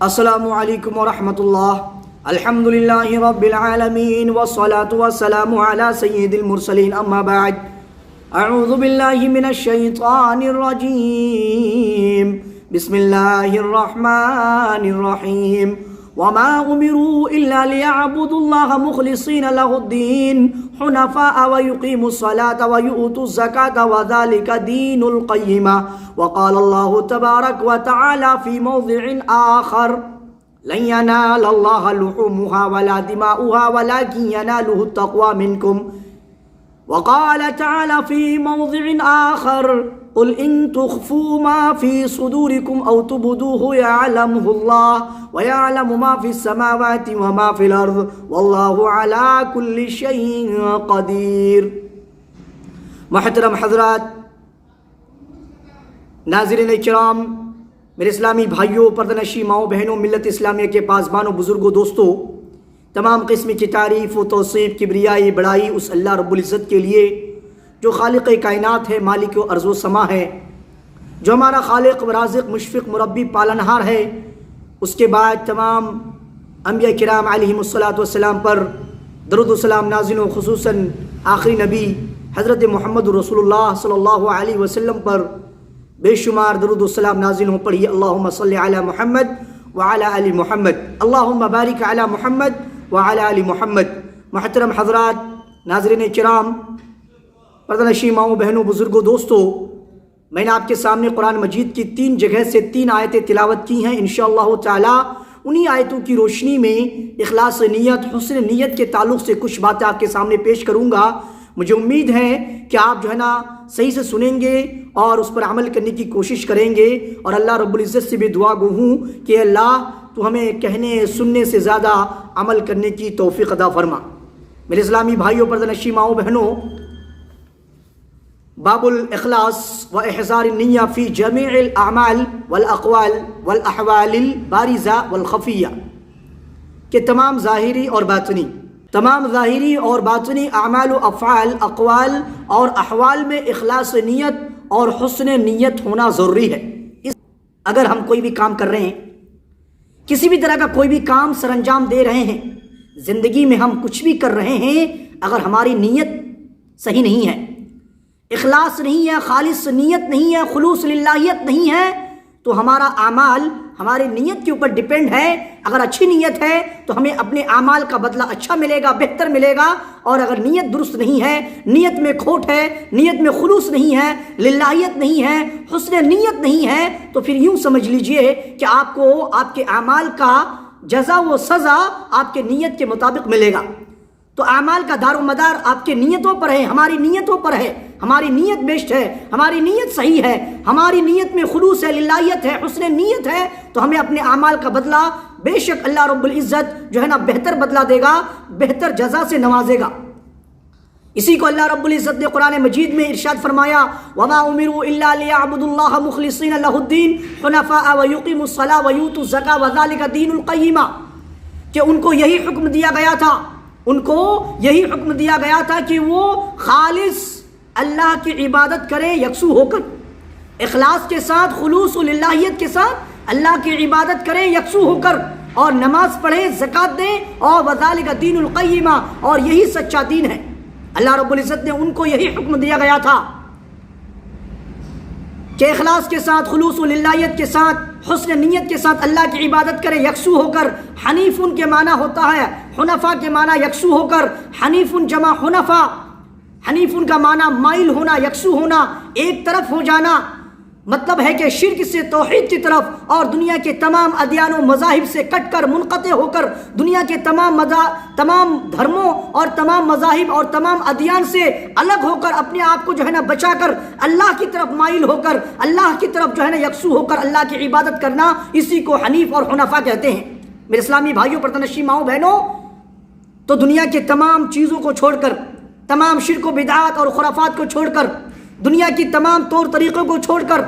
السلام علیکم ورحمۃ اللہ۔ الحمد للہ رب العالمین والصلاة والسلام علی سید المرسلین، اما بعد، اعوذ باللہ من الشیطان الرجیم، بسم اللہ الرحمن الرحیم، وما امروا الا ليعبدوا الله مخلصین لہ الدین حنفاء ويقیموا الصلاة ويؤتوا الزکاة وذلك دین القیمہ۔ وقال اللہ تبارک وتعالی فی موضع آخر لن ينال الله لحومها ولا دماؤها ولكن يناله التقوى منكم۔ وقال تعالى في موضع آخر قل إن تخفوا ما في صدوركم أو تبدوه يعلمه الله ويعلم ما في السماوات وما في الأرض والله على كل شيء قدير۔ محترم حضرات، ناظرین کرام، میرے اسلامی بھائیوں، پردنشی ماؤں بہنوں، ملت اسلامیہ کے پاسبانوں، بزرگوں، دوستوں، تمام قسم کی تعریف و توصیف، کبریائی، بڑائی اس اللہ رب العزت کے لیے جو خالق کائنات ہے، مالک و ارض و سما ہے، جو ہمارا خالق و رازق، مشفق، مربی، پالنہار ہے۔ اس کے بعد تمام انبیاء کرام علیہم الصلاۃ والسلام پر درود و سلام نازل ہو، خصوصاً آخری نبی حضرت محمد رسول اللہ صلی اللہ علیہ وسلم پر بے شمار درود و سلام نازل ہوں۔ پڑھیے اللہم صلی علی محمد وعلی آل محمد، اللہم بارک علی محمد وعلی آل محمد۔ محترم حضرات، ناظرین کرام، پردنشی ماؤں بہنوں، بزرگوں، دوستوں، میں نے آپ کے سامنے قرآن مجید کی 3 جگہ سے 3 آیتیں تلاوت کی ہیں۔ انشاءاللہ تعالی انہی آیتوں کی روشنی میں اخلاص نیت، حسن نیت کے تعلق سے کچھ باتیں آپ کے سامنے پیش کروں گا۔ مجھے امید ہے کہ آپ جو ہے نا صحیح سے سنیں گے اور اس پر عمل کرنے کی کوشش کریں گے، اور اللہ رب العزت سے بھی دعا گو ہوں کہ اللہ تو ہمیں کہنے سننے سے زیادہ عمل کرنے کی توفیق عطا فرما۔ میرے اسلامی بھائیوں، پردنشی ماؤں بہنوں، باب الاخلاص و احضار النیہ فی جمیع الاعمال والاقوال والاحوال البارزہ والخفیہ، کہ تمام ظاہری اور باطنی اعمال و افعال، اقوال اور احوال میں اخلاص نیت اور حسن نیت ہونا ضروری ہے۔ اگر ہم کوئی بھی کام کر رہے ہیں، کسی بھی طرح کا کوئی بھی کام سر انجام دے رہے ہیں، زندگی میں ہم کچھ بھی کر رہے ہیں، اگر ہماری نیت صحیح نہیں ہے، اخلاص نہیں ہے، خالص نیت نہیں ہے، خلوص للہیت نہیں ہے، تو ہمارا اعمال ہمارے نیت کے اوپر ڈیپینڈ ہے۔ اگر اچھی نیت ہے تو ہمیں اپنے اعمال کا بدلہ اچھا ملے گا، بہتر ملے گا، اور اگر نیت درست نہیں ہے، نیت میں کھوٹ ہے، نیت میں خلوص نہیں ہے، للہیت نہیں ہے، حسن نیت نہیں ہے، تو پھر یوں سمجھ لیجئے کہ آپ کو آپ کے اعمال کا جزا و سزا آپ کے نیت کے مطابق ملے گا۔ تو اعمال کا دار و مدار آپ کے نیتوں پر ہے، ہماری نیتوں پر ہے۔ ہماری نیت بیسٹ ہے، ہماری نیت صحیح ہے، ہماری نیت میں خلوص ہے، للہیت ہے، حسن نیت ہے، تو ہمیں اپنے اعمال کا بدلہ بے شک اللہ رب العزت جو ہے نا بہتر بدلہ دے گا، بہتر جزا سے نوازے گا۔ اسی کو اللہ رب العزت نے قرآن مجید میں ارشاد فرمایا، وَمَا أُمِرُوا إِلَّا لِيَعْبُدُوا اللَّهَ مُخْلِصِينَ لَهُ الدِّينَ حُنَفَاءَ وَيُقِيمُوا الصَّلَاةَ وَيُؤْتُوا الزَّكَاةَ وَذَلِكَ دِينُ الْقَيِّمَةِ، کہ ان کو یہی حکم دیا گیا تھا، کہ وہ خالص اللہ کی عبادت کریں یکسو ہو کر، اخلاص کے ساتھ، خلوص و للہیت کے ساتھ اللہ کی عبادت کریں یکسو ہو کر، اور نماز پڑھیں، زکوٰۃ دیں، اور وذالک دین القیمہ، اور یہی سچا دین ہے۔ اللہ رب العزت نے ان کو یہی حکم دیا گیا تھا کہ اخلاص کے ساتھ، خلوص و للہیت کے ساتھ، حسن نیت کے ساتھ اللہ کی عبادت کریں یکسو ہو کر۔ حنیفن کے معنی ہوتا ہے، حنفا کے معنی یکسو ہو کر، حنیفن جمع حنفا، حنیفن کا معنی مائل ہونا، یکسو ہونا، ایک طرف ہو جانا، مطلب ہے کہ شرک سے توحید کی طرف، اور دنیا کے تمام ادیان و مذاہب سے کٹ کر، منقطع ہو کر، دنیا کے تمام دھرموں اور تمام مذاہب اور تمام ادیان سے الگ ہو کر، اپنے آپ کو جو ہے نا بچا کر، اللہ کی طرف مائل ہو کر، اللہ کی طرف جو ہے نا یکسو ہو کر اللہ کی عبادت کرنا، اسی کو حنیف اور حنفا کہتے ہیں۔ میرے اسلامی بھائیوں، پردنشی ماؤں بہنوں، تو دنیا کے تمام چیزوں کو چھوڑ کر، تمام شرک و بدعات اور خرافات کو چھوڑ کر، دنیا کی تمام طور طریقوں کو چھوڑ کر،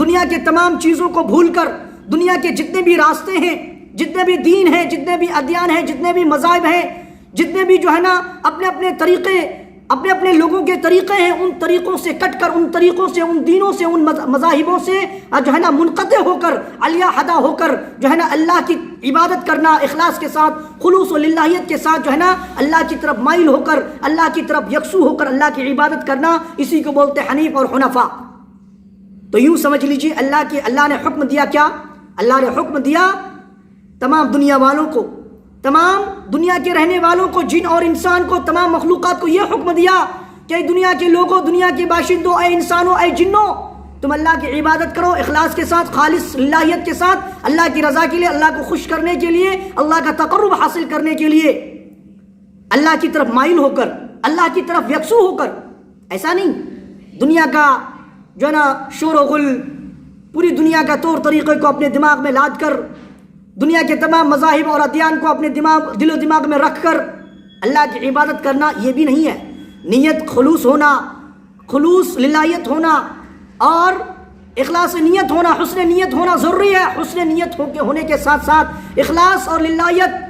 دنیا کے تمام چیزوں کو بھول کر، دنیا کے جتنے بھی راستے ہیں، جتنے بھی دین ہیں، جتنے بھی ادیان ہیں، جتنے بھی مذاہب ہیں، جتنے بھی جو ہے نا اپنے اپنے طریقے اپنے اپنے لوگوں کے طریقے ہیں، ان طریقوں سے کٹ کر، ان طریقوں سے، ان دینوں سے، ان مذاہبوں سے جو ہے نا منقطع ہو کر، علیہ حدا ہو کر جو ہے نا اللہ کی عبادت کرنا، اخلاص کے ساتھ، خلوص و للہیت کے ساتھ جو ہے نا اللہ کی طرف مائل ہو کر، اللہ کی طرف یکسو ہو کر اللہ کی عبادت کرنا، اسی کو بولتے حنیف اور حنفا۔ تو یوں سمجھ لیجیے اللہ نے حکم دیا کیا؟ اللہ نے حکم دیا تمام دنیا والوں کو، تمام دنیا کے رہنے والوں کو، جن اور انسان کو، تمام مخلوقات کو یہ حکم دیا کہ دنیا کے لوگوں، دنیا کے باشندوں، اے انسانوں، اے جنوں، تم اللہ کی عبادت کرو اخلاص کے ساتھ، خالص للہیت کے ساتھ، اللہ کی رضا کے لیے، اللہ کو خوش کرنے کے لیے، اللہ کا تقرب حاصل کرنے کے لیے، اللہ کی طرف مائل ہو کر، اللہ کی طرف یکسو ہو کر۔ ایسا نہیں دنیا کا جو ہے نا شور و غل، پوری دنیا کا طور طریقے کو اپنے دماغ میں لاد کر، دنیا کے تمام مذاہب اور ادیان کو اپنے دل و دماغ میں رکھ کر اللہ کی عبادت کرنا، یہ بھی نہیں ہے۔ نیت خلوص ہونا، خلوص للہیت ہونا اور اخلاص نیت ہونا، حسن نیت ہونا ضروری ہے۔ حسن نیت ہونے کے ساتھ ساتھ اخلاص اور للہیت،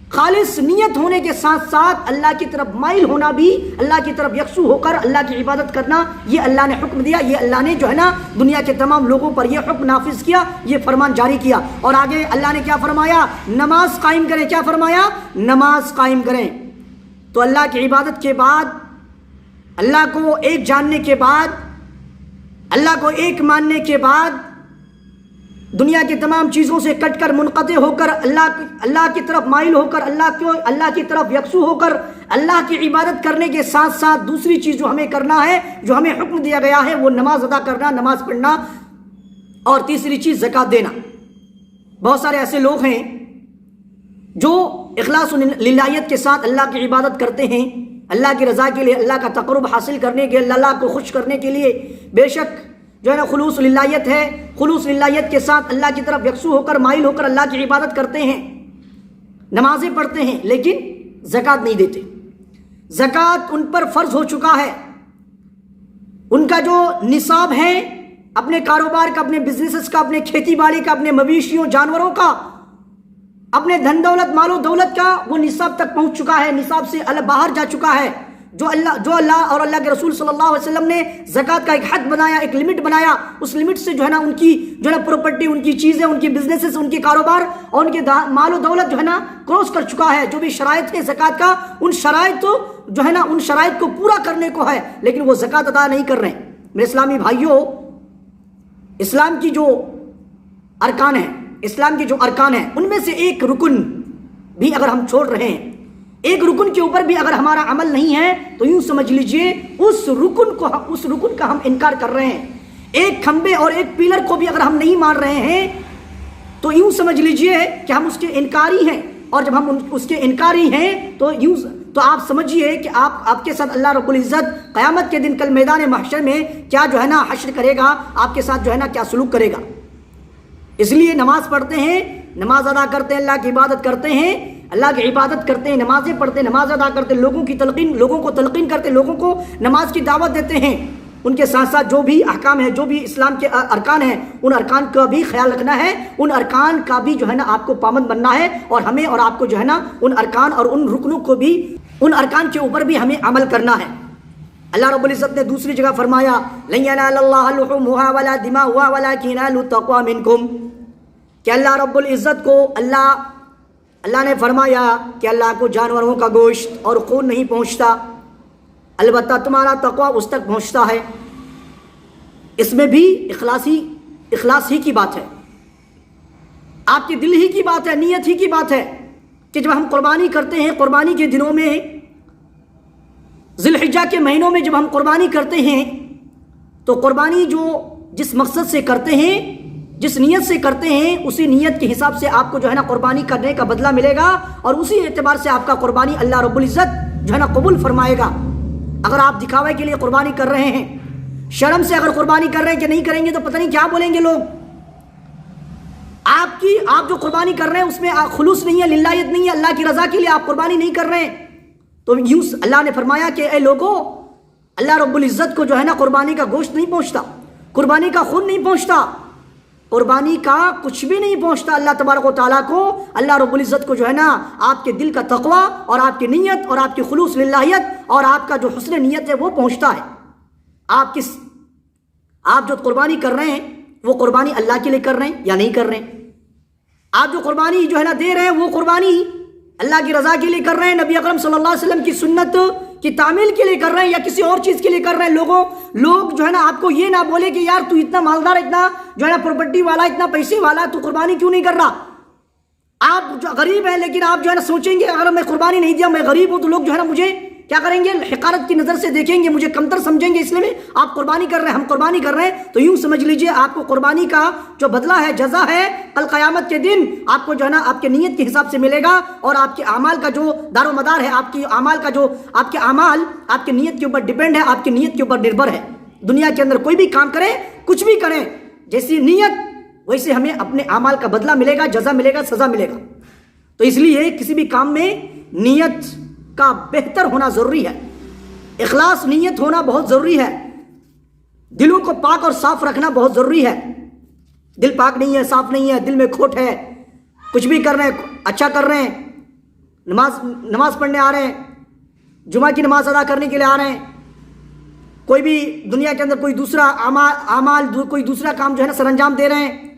خالص نیت ہونے کے ساتھ ساتھ اللہ کی طرف مائل ہونا بھی، اللہ کی طرف یکسو ہو کر اللہ کی عبادت کرنا، یہ اللہ نے حکم دیا، یہ اللہ نے جو ہے نا دنیا کے تمام لوگوں پر یہ حکم نافذ کیا، یہ فرمان جاری کیا۔ اور آگے اللہ نے کیا فرمایا؟ نماز قائم کریں۔ کیا فرمایا؟ نماز قائم کریں۔ تو اللہ کی عبادت کے بعد، اللہ کو ایک جاننے کے بعد، اللہ کو ایک ماننے کے بعد، دنیا کی تمام چیزوں سے کٹ کر، منقطع ہو کر، اللہ کی طرف مائل ہو کر، اللہ کی طرف یکسو ہو کر اللہ کی عبادت کرنے کے ساتھ ساتھ دوسری چیز جو ہمیں کرنا ہے، جو ہمیں حکم دیا گیا ہے، وہ نماز ادا کرنا، نماز پڑھنا، اور تیسری چیز زکوٰۃ دینا۔ بہت سارے ایسے لوگ ہیں جو اخلاص و للہیت کے ساتھ اللہ کی عبادت کرتے ہیں، اللہ کی رضا کے لیے، اللہ کا تقرب حاصل کرنے کے لیے، اللہ کو خوش کرنے کے لیے، بے شک جو ہے نا خلوص للہیت ہے، خلوص للہیت کے ساتھ اللہ کی طرف یکسو ہو کر، مائل ہو کر اللہ کی عبادت کرتے ہیں، نمازیں پڑھتے ہیں، لیکن زکوٰۃ نہیں دیتے۔ زکوٰۃ ان پر فرض ہو چکا ہے۔ ان کا جو نصاب ہے اپنے کاروبار کا، اپنے بزنسز کا، اپنے کھیتی باڑی کا، اپنے مویشیوں، جانوروں کا، اپنے دھن دولت، مال و دولت کا، وہ نصاب تک پہنچ چکا ہے، نصاب سے باہر جا چکا ہے۔ جو اللہ اور اللہ کے رسول صلی اللہ علیہ وسلم نے زکوٰۃ کا ایک حد بنایا، ایک لمٹ بنایا، اس لمٹ سے جو ہے نا ان کی جو ہے نا پراپرٹی، ان کی چیزیں، ان کی بزنسز، ان کے کاروبار اور ان کے مال و دولت جو ہے نا کراس کر چکا ہے۔ جو بھی شرائط ہے زکوٰۃ کا، ان شرائط جو ہے نا ان شرائط کو پورا کرنے کو ہے، لیکن وہ زکوٰۃ ادا نہیں کر رہے ہیں۔ میرے اسلامی بھائیوں، اسلام کی جو ارکان ہیں، اسلام کے جو ارکان ہیں، ان میں سے ایک رکن بھی اگر ہم چھوڑ رہے ہیں، ایک رکن کے اوپر بھی اگر ہمارا عمل نہیں ہے، تو یوں سمجھ لیجئے اس رکن کا ہم انکار کر رہے ہیں۔ ایک کھمبے اور ایک پیلر کو بھی اگر ہم نہیں مان رہے ہیں، تو یوں سمجھ لیجئے کہ ہم اس کے انکاری ہیں۔ اور جب ہم اس کے انکاری ہیں تو آپ سمجھیے کہ آپ کے ساتھ اللہ رب العزت قیامت کے دن کل میدان محشر میں کیا جو ہے نا حشر کرے گا، آپ کے ساتھ جو ہے نا کیا سلوک کرے گا۔ اس لیے نماز پڑھتے ہیں، نماز ادا کرتے ہیں، اللہ کی عبادت کرتے ہیں، اللہ کی عبادت کرتے ہیں، نمازیں پڑھتے ہیں، نماز ادا کرتے ہیں، لوگوں کو تلقین کرتے ہیں، لوگوں کو نماز کی دعوت دیتے ہیں۔ ان کے ساتھ ساتھ جو بھی احکام ہیں، جو بھی اسلام کے ارکان ہیں، ان ارکان کا بھی خیال رکھنا ہے، ان ارکان کا بھی جو ہے نا آپ کو پابند بننا ہے، اور ہمیں اور آپ کو جو ہے نا ان ارکان اور ان رکنوں کو بھی، ان ارکان کے اوپر بھی ہمیں عمل کرنا ہے۔ اللہ رب العزت نے دوسری جگہ فرمایا لن ينال الله لحومها ولا دماؤها ولكن يناله التقوى منكم، کہ اللہ رب العزت کو اللہ نے فرمایا کہ اللہ کو جانوروں کا گوشت اور خون نہیں پہنچتا، البتہ تمہارا تقوی اس تک پہنچتا ہے۔ اس میں بھی اخلاص ہی کی بات ہے، آپ کے دل ہی کی بات ہے، نیت ہی کی بات ہے کہ جب ہم قربانی کرتے ہیں، قربانی کے دنوں میں، ذی الحجہ کے مہینوں میں جب ہم قربانی کرتے ہیں، تو قربانی جو جس مقصد سے کرتے ہیں، جس نیت سے کرتے ہیں، اسی نیت کے حساب سے آپ کو جو ہے نا قربانی کرنے کا بدلہ ملے گا، اور اسی اعتبار سے آپ کا قربانی اللہ رب العزت جو ہے نا قبول فرمائے گا۔ اگر آپ دکھاوے کے لیے قربانی کر رہے ہیں، شرم سے اگر قربانی کر رہے ہیں کہ نہیں کریں گے تو پتہ نہیں کیا بولیں گے لوگ، آپ جو قربانی کر رہے ہیں اس میں خلوص نہیں ہے، للہیت نہیں ہے، اللہ کی رضا کے لیے آپ قربانی نہیں کر رہے ہیں، تو یوں اللہ نے فرمایا کہ اے لوگوں، اللہ رب العزت کو جو ہے نا قربانی کا گوشت نہیں پہنچتا، قربانی کا خون نہیں پہنچتا، قربانی کا کچھ بھی نہیں پہنچتا اللہ تبارک و تعالیٰ کو. اللہ رب العزت کو جو ہے نا آپ کے دل کا تقوی اور آپ کی نیت اور آپ کی خلوص للہیت اور آپ کا جو حسن نیت ہے وہ پہنچتا ہے. آپ جو قربانی کر رہے ہیں وہ قربانی اللہ کے لیے کر رہے ہیں یا نہیں کر رہے ہیں؟ آپ جو قربانی جو ہے نا دے رہے ہیں وہ قربانی اللہ کی رضا کے لیے کر رہے ہیں، نبی اکرم صلی اللہ علیہ وسلم کی سنت کی تعمیل کے لیے کر رہے ہیں یا کسی اور چیز کے لیے کر رہے ہیں؟ لوگ جو ہے نا آپ کو یہ نہ بولے کہ یار تو اتنا مالدار، اتنا جو ہے نا پراپرٹی والا، اتنا پیسے والا، تو قربانی کیوں نہیں کر رہا؟ آپ جو غریب ہیں لیکن آپ جو ہے نا سوچیں گے اگر میں قربانی نہیں دیا، میں غریب ہوں، تو لوگ جو ہے نا مجھے کیا کریں گے؟ حقارت کی نظر سے دیکھیں گے، مجھے کمتر سمجھیں گے. اس لیے آپ قربانی کر رہے ہیں، ہم قربانی کر رہے ہیں، تو یوں سمجھ لیجئے آپ کو قربانی کا جو بدلہ ہے، جزا ہے، کل قیامت کے دن آپ کو جو ہے نا آپ کے نیت کے حساب سے ملے گا. اور آپ کے اعمال کا جو دار و مدار ہے، آپ کی اعمال کا جو آپ کے اعمال آپ کی نیت کے اوپر ڈیپینڈ ہے، آپ کی نیت کے اوپر نربھر ہے. دنیا کے اندر کوئی بھی کام کریں، کچھ بھی کریں، جیسی نیت ویسے ہمیں اپنے اعمال کا بدلہ ملے گا، جزا ملے گا، سزا ملے گا. تو اس لیے کسی بھی کام میں نیت کا بہتر ہونا ضروری ہے، اخلاص نیت ہونا بہت ضروری ہے، دلوں کو پاک اور صاف رکھنا بہت ضروری ہے. دل پاک نہیں ہے، صاف نہیں ہے، دل میں کھوٹ ہے، کچھ بھی کر رہے ہیں، اچھا کر رہے ہیں، نماز پڑھنے آ رہے ہیں، جمعہ کی نماز ادا کرنے کے لیے آ رہے ہیں، کوئی بھی دنیا کے اندر کوئی دوسرا اعمال کوئی دوسرا کام جو ہے نا سر انجام دے رہے ہیں،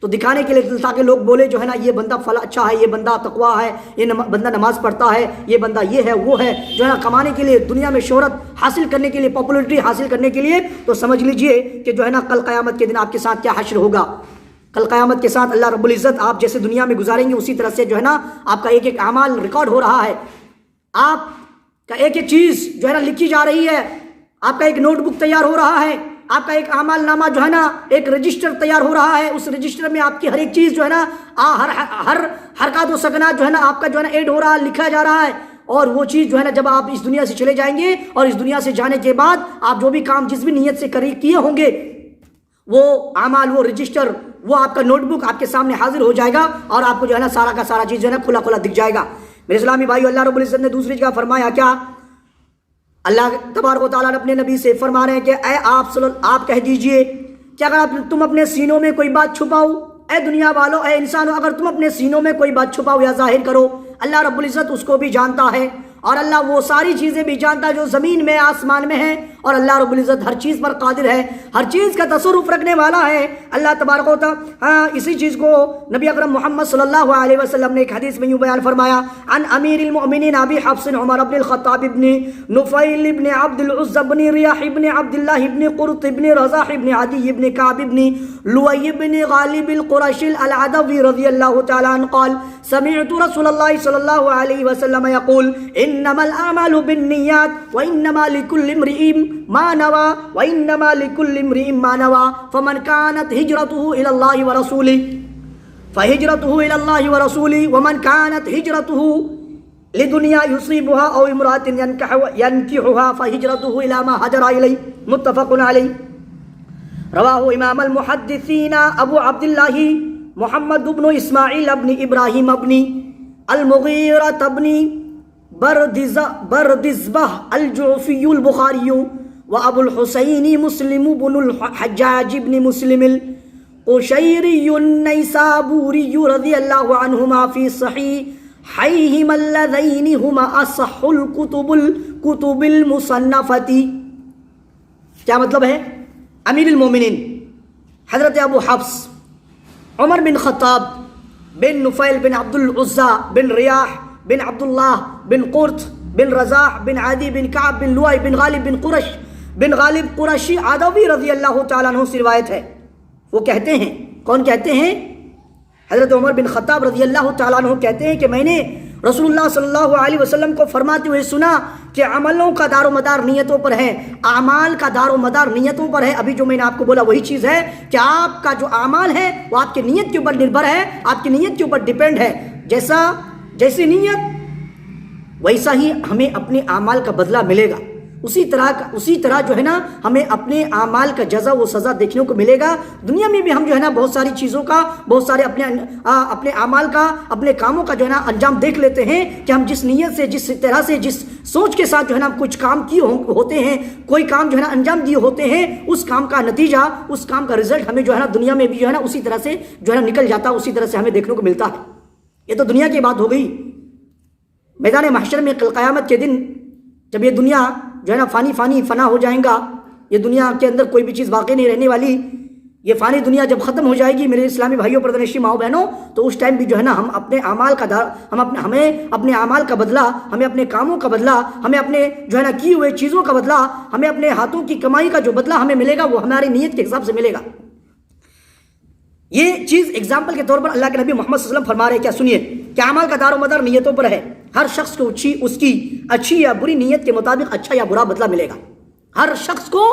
تو دکھانے کے لیے، تاکہ لوگ بولے جو ہے نا یہ بندہ فلاں اچھا ہے، یہ بندہ تقویٰ ہے، یہ بندہ نماز پڑھتا ہے، یہ بندہ یہ ہے وہ ہے، جو ہے نا کمانے کے لیے، دنیا میں شہرت حاصل کرنے کے لیے، پاپولرٹی حاصل کرنے کے لیے. تو سمجھ لیجئے کہ جو ہے نا کل قیامت کے دن آپ کے ساتھ کیا حشر ہوگا. کل قیامت کے ساتھ اللہ رب العزت آپ جیسے دنیا میں گزاریں گے اسی طرح سے جو ہے نا آپ کا ایک ایک اعمال ریکارڈ ہو رہا ہے، آپ کا ایک ایک چیز جو ہے نا لکھی جا رہی ہے، آپ کا ایک نوٹ بک تیار ہو رہا ہے، آپ کا ایک اعمال نامہ جو ہے نا ایک رجسٹر تیار ہو رہا ہے. اس رجسٹر میں آپ کی ہر ایک چیز جو ہے نا ہر حرکات و سکنات جو ہے نا آپ کا جو ہے نا ایڈ ہو رہا ہے، لکھا جا رہا ہے. اور وہ چیز جو ہے نا جب آپ اس دنیا سے چلے جائیں گے اور اس دنیا سے جانے کے بعد آپ جو بھی کام جس بھی نیت سے کیے ہوں گے، وہ اعمال، وہ رجسٹر، وہ آپ کا نوٹ بک آپ کے سامنے حاضر ہو جائے گا اور آپ کو جو ہے نا سارا کا سارا چیز جو ہے نا کھلا کھلا دکھ جائے گا. میرے اسلامی بھائیو، اللہ رب العزت نے دوسری جگہ فرمایا کیا؟ اللہ تبارک و تعالیٰ نے اپنے نبی سے فرما رہے ہیں کہ اے آپ کہہ دیجئے کہ اگر تم اپنے سینوں میں کوئی بات چھپاؤ، اے دنیا والو، اے انسانو، اگر تم اپنے سینوں میں کوئی بات چھپاؤ یا ظاہر کرو، اللہ رب العزت اس کو بھی جانتا ہے. اور اللہ وہ ساری چیزیں بھی جانتا ہے جو زمین میں آسمان میں ہیں، اور اللہ رب العزت ہر چیز پر قادر ہے، ہر چیز کا تصرف رکھنے والا ہے. اللہ تبارک و تعالیٰ اسی چیز کو نبی اکرم محمد صلی اللہ علیہ وسلم نے ایک حدیث میں یوں بیان فرمایا: عن امیر المؤمنین ابی حفص عمر بن الخطاب بن نفیل بن عبد العزى بن ریاح بن عبد الله بن قرط بن رزاح بن عدی بن کعب بن لؤی بن غالب القرشی العدوی رضی اللہ تعالی عنہ قال: سمعت رسول اللہ صلی اللہ علیہ وسلم يقول: انما الاعمال بالنیات وانما لكل امرئ ما نوى وانما لكل امرئ ما نوى فمن كانت هجرته الى الله ورسوله فهجرته الى الله ورسوله ومن كانت هجرته لدنيا يصيبها او امرأة ينكحها فهجرته الى ما هاجر اليه. متفق عليه. رواه امام المحدثين ابو عبد الله محمد بن اسماعیل بن ابراہیم بن المغیرہ بن بردزبہ الجعفی البخاری و ابو الحسین مسلم بن الحجاج بن مسلم القشیری النیسابوری رضی اللہ عنہما فی صحیحیہما اللذین ہما اصح الکتب المصنفۃ. کیا مطلب ہے؟ امیر المومنین حضرت ابو حفص عمر بن خطاب بن نفیل بن عبد العزى بن ریاح بن عبداللہ بن قرط بن رزاح بن عدی بن کعب بن لؤی بن غالب بن غالب قرشی عدوی رضی اللہ تعالیٰ عنہ سے روایت ہے. وہ کہتے ہیں، کون کہتے ہیں؟ حضرت عمر بن خطاب رضی اللہ تعالیٰ عنہ کہتے ہیں کہ میں نے رسول اللہ صلی اللہ علیہ وسلم کو فرماتے ہوئے سنا کہ عملوں کا دار و مدار نیتوں پر ہے، اعمال کا دار و مدار نیتوں پر ہے. ابھی جو میں نے آپ کو بولا وہی چیز ہے کہ آپ کا جو اعمال ہے وہ آپ کی نیت کے اوپر نربھر ہے، آپ کی نیت کے اوپر ڈیپینڈ ہے. جیسی نیت ویسا ہی ہمیں اپنے اعمال کا بدلہ ملے گا. اسی طرح جو ہے نا ہمیں اپنے اعمال کا جزا و سزا دیکھنے کو ملے گا. دنیا میں بھی ہم جو ہے نا بہت ساری چیزوں کا، بہت سارے اپنے اعمال کا، اپنے کاموں کا جو ہے نا انجام دیکھ لیتے ہیں کہ ہم جس نیت سے، جس طرح سے، جس سوچ کے ساتھ جو ہے نا کچھ کام کیے ہوتے ہیں، کوئی کام جو ہے نا انجام دیے ہوتے ہیں، اس کام کا نتیجہ، اس کام کا رزلٹ ہمیں جو ہے نا دنیا میں بھی جو ہے نا اسی طرح سے جو ہے نا نکل جاتا ہے، اسی طرح سے ہمیں دیکھنے کو ملتا ہے۔ یہ تو دنیا کی بات ہو گئی۔ میدان محشر میں کل قیامت کے دن جب یہ دنیا جو ہے نا فنا ہو جائیں گا، یہ دنیا کے اندر کوئی بھی چیز باقی نہیں رہنے والی، یہ فانی دنیا جب ختم ہو جائے گی میرے اسلامی بھائیوں، پردنشی ماؤں بہنوں، تو اس ٹائم بھی جو ہے نا ہم اپنے اعمال کا ہمیں اپنے اعمال کا بدلہ، ہمیں اپنے کاموں کا بدلہ، ہمیں اپنے جو ہے نا کی ہوئے چیزوں کا بدلہ، ہمیں اپنے ہاتھوں کی کمائی کا جو بدلہ ہمیں ملے گا وہ ہماری نیت کے حساب سے ملے گا۔ یہ چیز اگزامپل کے طور پر اللہ کے نبی محمد صلی اللہ علیہ وسلم فرما رہے ہیں، کیا سنیے کہ اعمال کا دار و مدار نیتوں پر ہے۔ ہر شخص کو اس کی اچھی یا بری نیت کے مطابق اچھا یا برا بدلہ ملے گا۔ ہر شخص کو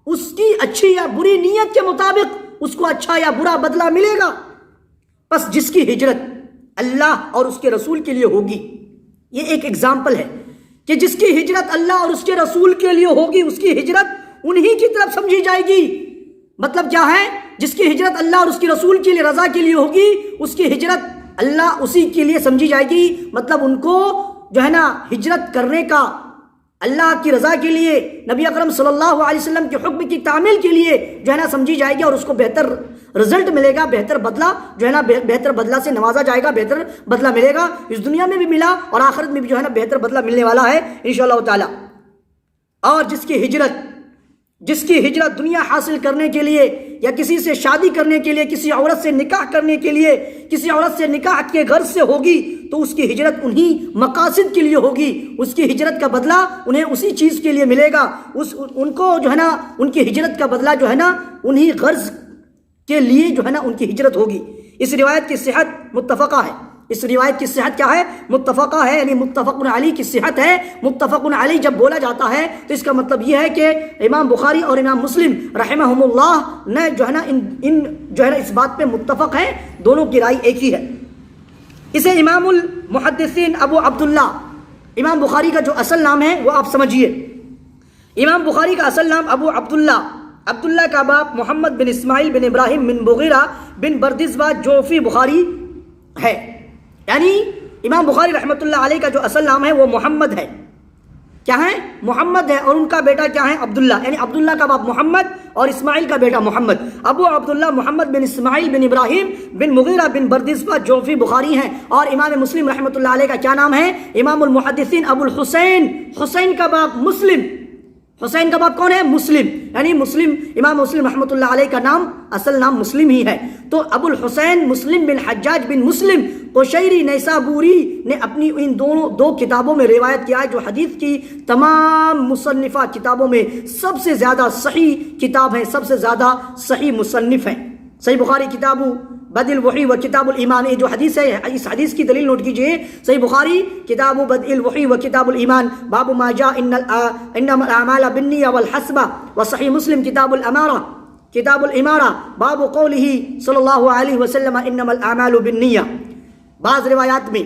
اس کی اچھی یا بری نیت کے مطابق اس کو اچھا یا برا بدلہ ملے گا۔ بس جس کی ہجرت اللہ اور اس کے رسول کے لیے ہوگی، یہ ایک اگزامپل ہے کہ جس کی ہجرت اللہ اور اس کے رسول کے لیے ہوگی، اس کی ہجرت انہی کی طرف سمجھی جائے گی۔ مطلب کیا ہے؟ جس کی ہجرت اللہ اور اس کے رسول کے لیے رضا کے لیے ہوگی، اس کی ہجرت اللہ اسی کے لیے سمجھی جائے گی۔ مطلب ان کو جو ہے نا ہجرت کرنے کا اللہ کی رضا کے لیے، نبی اکرم صلی اللہ علیہ وسلم کے حکم کی تعمیل کے لیے جو ہے نا سمجھی جائے گی، اور اس کو بہتر رزلٹ ملے گا، بہتر بدلہ جو ہے نا بہتر بدلہ سے نوازا جائے گا، بہتر بدلہ ملے گا۔ اس دنیا میں بھی ملا اور آخرت میں بھی جو ہے نا بہتر بدلہ ملنے والا ہے انشاءاللہ تعالی۔ اور جس کی ہجرت دنیا حاصل کرنے کے لیے، یا کسی سے شادی کرنے کے لیے، کسی عورت سے نکاح کرنے کے لیے، کسی عورت سے نکاح کے غرض سے ہوگی، تو اس کی ہجرت انہی مقاصد کے لیے ہوگی، اس کی ہجرت کا بدلہ انہیں اسی چیز کے لیے ملے گا۔ ان کو جو ہے نا ان کی ہجرت کا بدلہ جو ہے نا انہی غرض کے لیے جو ہے نا ان کی ہجرت ہوگی۔ اس روایت کی صحت متفقہ ہے۔ اس روایت کی صحت کیا ہے؟ متفقہ ہے، یعنی متفق علیہ کی صحت ہے۔ متفق علیہ جب بولا جاتا ہے تو اس کا مطلب یہ ہے کہ امام بخاری اور امام مسلم رحمہم اللہ نے جو ہے نا ان جو ہے نا اس بات پہ متفق ہیں، دونوں کی رائے ایک ہی ہے۔ اسے امام المحدثین ابو عبداللہ، امام بخاری کا جو اصل نام ہے وہ آپ سمجھیے، امام بخاری کا اصل نام ابو عبداللہ کا باپ محمد بن اسماعیل بن ابراہیم بن مغیرہ بن بردزبہ جوفی بخاری ہے۔ یعنی امام بخاری رحمۃ اللہ علیہ کا جو اصل نام ہے وہ محمد ہے۔ کیا ہے؟ محمد ہے، اور ان کا بیٹا کیا ہے؟ عبداللہ، یعنی عبداللہ کا باپ محمد اور اسماعیل کا بیٹا محمد۔ ابو عبداللہ محمد بن اسماعیل بن ابراہیم بن مغیرہ بن بردزبہ جوفی بخاری ہیں۔ اور امام مسلم رحمۃ اللہ علیہ کا کیا نام ہے؟ امام المحدثین ابو الحسین، حسین کا باپ مسلم۔ حسین کا باپ کون ہے؟ مسلم، یعنی مسلم، امام مسلم رحمۃ اللہ علیہ کا نام اصل نام مسلم ہی ہے۔ تو ابو الحسین مسلم بن حجاج بن مسلم قشیری نیسابوری نے اپنی ان دو کتابوں میں روایت کیا ہے، جو حدیث کی تمام مصنفہ کتابوں میں سب سے زیادہ صحیح کتاب ہے، سب سے زیادہ صحیح مصنف ہیں۔ صحیح بخاری کتاب بدء الوحی و کتاب الایمان، یہ جو حدیث ہے اس حدیث کی دلیل نوٹ کیجئے۔ صحیح بخاری کتاب بدء الوحی و کتاب الایمان باب ما جاء انما الاعمال بالنیہ والحسبہ، و صحیح مسلم کتاب الامارہ باب قولہ صلی اللہ علیہ وسلم انما الاعمال بالنیہ۔ بعض روایات میں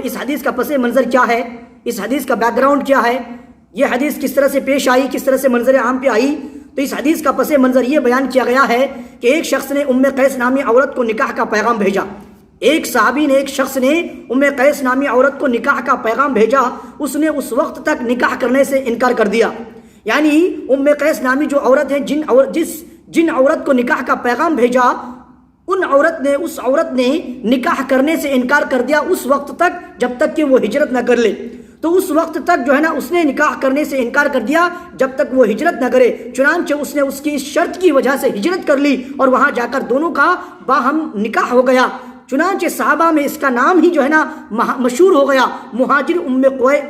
اس حدیث کا پس منظر کیا ہے، اس حدیث کا بیک گراؤنڈ کیا ہے، یہ حدیث کس طرح سے پیش آئی، کس طرح سے منظر عام پہ آئی، تو اس حدیث کا پس منظر یہ بیان کیا گیا ہے کہ ایک شخص نے ام قیس نامی عورت کو نکاح کا پیغام بھیجا۔ ایک صحابی نے، ایک شخص نے ام قیس نامی عورت کو نکاح کا پیغام بھیجا، اس نے اس وقت تک نکاح کرنے سے انکار کر دیا۔ یعنی ام قیس نامی جو عورت ہے، جن عورت کو نکاح کا پیغام بھیجا، اس عورت نے نکاح کرنے سے انکار کر دیا اس وقت تک جب تک کہ وہ ہجرت نہ کر لے۔ تو اس وقت تک جو ہے نا اس نے نکاح کرنے سے انکار کر دیا جب تک وہ ہجرت نہ کرے، چنانچہ اس نے اس کی اس شرط کی وجہ سے ہجرت کر لی اور وہاں جا کر دونوں کا باہم نکاح ہو گیا۔ چنانچہ صحابہ میں اس کا نام ہی جو ہے نا مشہور ہو گیا، مہاجر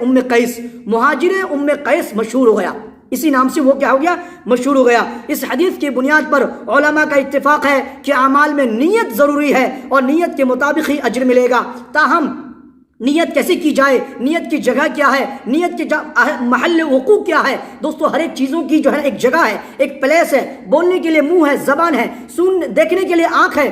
ام قیس، مہاجر ام قیس مشہور ہو گیا، اسی نام سے وہ کیا ہو گیا؟ مشہور ہو گیا۔ اس حدیث کی بنیاد پر علماء کا اتفاق ہے کہ اعمال میں نیت ضروری ہے اور نیت کے مطابق ہی اجر ملے گا۔ تاہم نیت کیسے کی جائے، نیت کی جگہ کیا ہے، نیت کے محل وقوع کیا ہے؟ دوستو ہر ایک چیزوں کی جو ہے ایک جگہ ہے، ایک پلیس ہے۔ بولنے کے لیے منہ ہے، زبان ہے، دیکھنے کے لیے آنکھ ہے،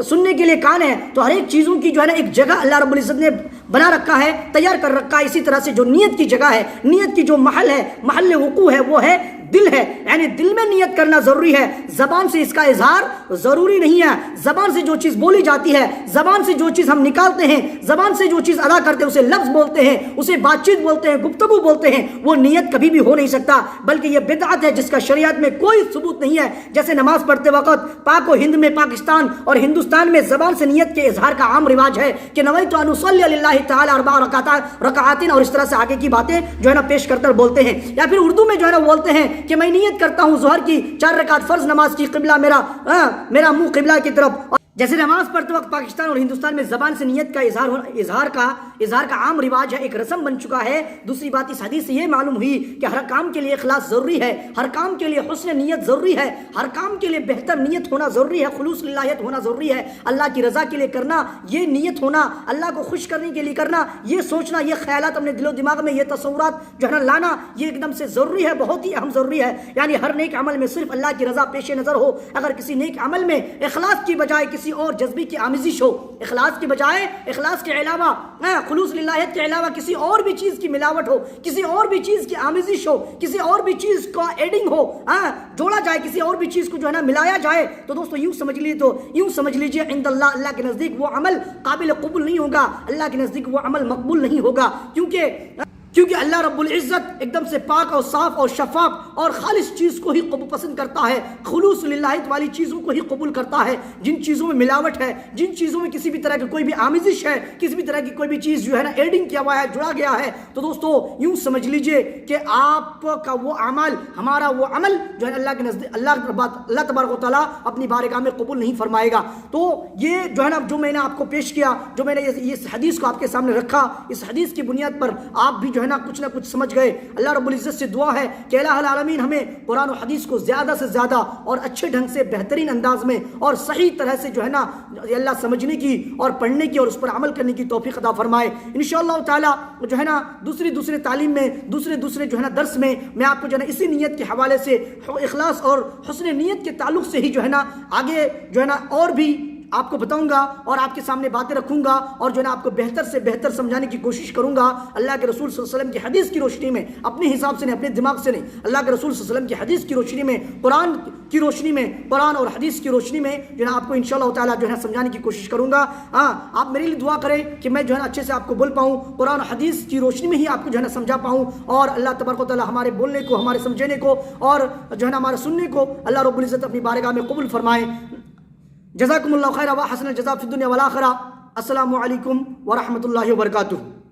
سننے کے لیے کان ہے، تو ہر ایک چیزوں کی جو ہے نا ایک جگہ اللہ رب العزت نے بنا رکھا ہے، تیار کر رکھا ہے۔ اسی طرح سے جو نیت کی جگہ ہے، نیت کی جو محل ہے، محل وقوع ہے، وہ ہے دل ہے، یعنی دل میں نیت کرنا ضروری ہے، زبان سے اس کا اظہار ضروری نہیں ہے۔ زبان سے جو چیز بولی جاتی ہے، زبان سے جو چیز ہم نکالتے ہیں، زبان سے جو چیز ادا کرتے ہیں، اسے لفظ بولتے ہیں، اسے بات چیت بولتے ہیں، گفتگو بولتے ہیں، وہ نیت کبھی بھی ہو نہیں سکتا، بلکہ یہ بدعت ہے جس کا شریعت میں کوئی ثبوت نہیں ہے۔ جیسے نماز پڑھتے وقت پاک و ہند میں، پاکستان اور ہندوستان میں زبان سے نیت کے اظہار کا عام رواج ہے کہ نویت ان اصلی للہ تعالی 4 رکعات، اور اس طرح سے آگے کی باتیں جو ہے نا پیش کرتے بولتے ہیں، یا پھر اردو میں جو ہے نا بولتے ہیں کہ میں نیت کرتا ہوں ظہر کی 4 رکعت فرض نماز کی، قبلہ میرا منہ قبلہ کی طرف۔ جیسے نماز پڑھتے وقت پاکستان اور ہندوستان میں زبان سے نیت کا اظہار کا عام رواج ہے، ایک رسم بن چکا ہے۔ دوسری بات اس حدیث سے یہ معلوم ہوئی کہ ہر کام کے لیے اخلاص ضروری ہے، ہر کام کے لیے حسن نیت ضروری ہے، ہر کام کے لیے بہتر نیت ہونا ضروری ہے، خلوص للہیت ہونا ضروری ہے، اللہ کی رضا کے لیے کرنا، یہ نیت ہونا، اللہ کو خوش کرنے کے لیے کرنا، یہ سوچنا، یہ خیالات اپنے دل و دماغ میں، یہ تصورات جو ہے نا لانا، یہ ایک دم سے ضروری ہے، بہت ہی اہم ضروری ہے۔ یعنی ہر نیک عمل میں صرف اللہ کی رضا پیش نظر ہو۔ اگر کسی نیک عمل میں اخلاص کی بجائے کسی اور جذبے کی آمیزش ہو، اخلاص کی بجائے، اخلاص کے علاوہ، خلوص للہیت کے علاوہ کسی اور بھی چیز کی ملاوٹ ہو، کسی اور بھی چیز کی آمیزش ہو، کسی اور بھی چیز کا ایڈنگ ہو، جوڑا جائے، کسی اور بھی چیز کو جو ہے نا ملایا جائے، تو دوستو یوں سمجھ لیجئے عند اللہ، اللہ کے نزدیک وہ عمل قابل قبول نہیں ہوگا، اللہ کے نزدیک وہ عمل مقبول نہیں ہوگا، کیونکہ اللہ رب العزت ایک دم سے پاک اور صاف اور شفاف اور خالص چیز کو ہی پسند کرتا ہے، خلوص للہیت والی چیزوں کو ہی قبول کرتا ہے۔ جن چیزوں میں ملاوٹ ہے، جن چیزوں میں کسی بھی طرح کی کوئی بھی آمیزش ہے، کسی بھی طرح کی کوئی بھی چیز جو ہے نا ایڈنگ کیا ہوا ہے، جڑا گیا ہے، تو دوستو یوں سمجھ لیجئے کہ آپ کا وہ عمل، ہمارا وہ عمل جو ہے اللہ کے نزدیک، اللہ تبارک و تعالیٰ اپنی بارگاہ میں قبول نہیں فرمائے گا۔ تو یہ جو ہے نا، جو میں نے آپ کو پیش کیا، جو میں نے اس حدیث کو آپ کے سامنے رکھا، اس حدیث کی بنیاد پر آپ بھی جو ہے نا کچھ نہ کچھ سمجھ گئے۔ اللہ رب العزت سے دعا ہے کہ الہ العالمین ہمیں قرآن و حدیث کو زیادہ سے زیادہ اور اچھے ڈھنگ سے، بہترین انداز میں اور صحیح طرح سے جو ہے نا اللہ سمجھنے کی اور پڑھنے کی اور اس پر عمل کرنے کی توفیق عطا فرمائے۔ انشاءاللہ تعالی جو ہے نا دوسری تعلیم میں، دوسرے جو ہے نا درس میں میں آپ کو جو ہے نا اسی نیت کے حوالے سے، اخلاص اور حسن نیت کے تعلق سے ہی جو ہے نا آگے جو ہے نا اور بھی آپ کو بتاؤں گا اور آپ کے سامنے باتیں رکھوں گا، اور جو ہے نا آپ کو بہتر سے بہتر سمجھانے کی کوشش کروں گا اللہ کے رسول صلی اللہ علیہ وسلم کی حدیث کی روشنی میں، اپنے حساب سے نہیں، اپنے دماغ سے نہیں، اللہ کے رسول صلی اللہ علیہ وسلم کی حدیث کی روشنی میں، قرآن کی روشنی میں، قرآن اور حدیث کی روشنی میں جو ہے نا آپ کو انشاءاللہ تعالیٰ جو ہے نا سمجھانے کی کوشش کروں گا۔ آپ میرے لیے دعا کریں کہ میں جو ہے نا اچھے سے آپ کو بول پاؤں، قرآن اور حدیث کی روشنی میں ہی آپ کو جو ہے نا سمجھا پاؤں، اور اللہ تبارک و تعالیٰ ہمارے بولنے کو، ہمارے سمجھنے کو اور جو ہے نا ہمارے سننے کو اللہ رب العزت اپنی بارگاہ میں قبول فرمائے۔ جزاکم اللہ خیر و حسن الجزاء فی الدنیا والآخرہ۔ السلام علیکم ورحمۃ اللہ وبرکاتہ۔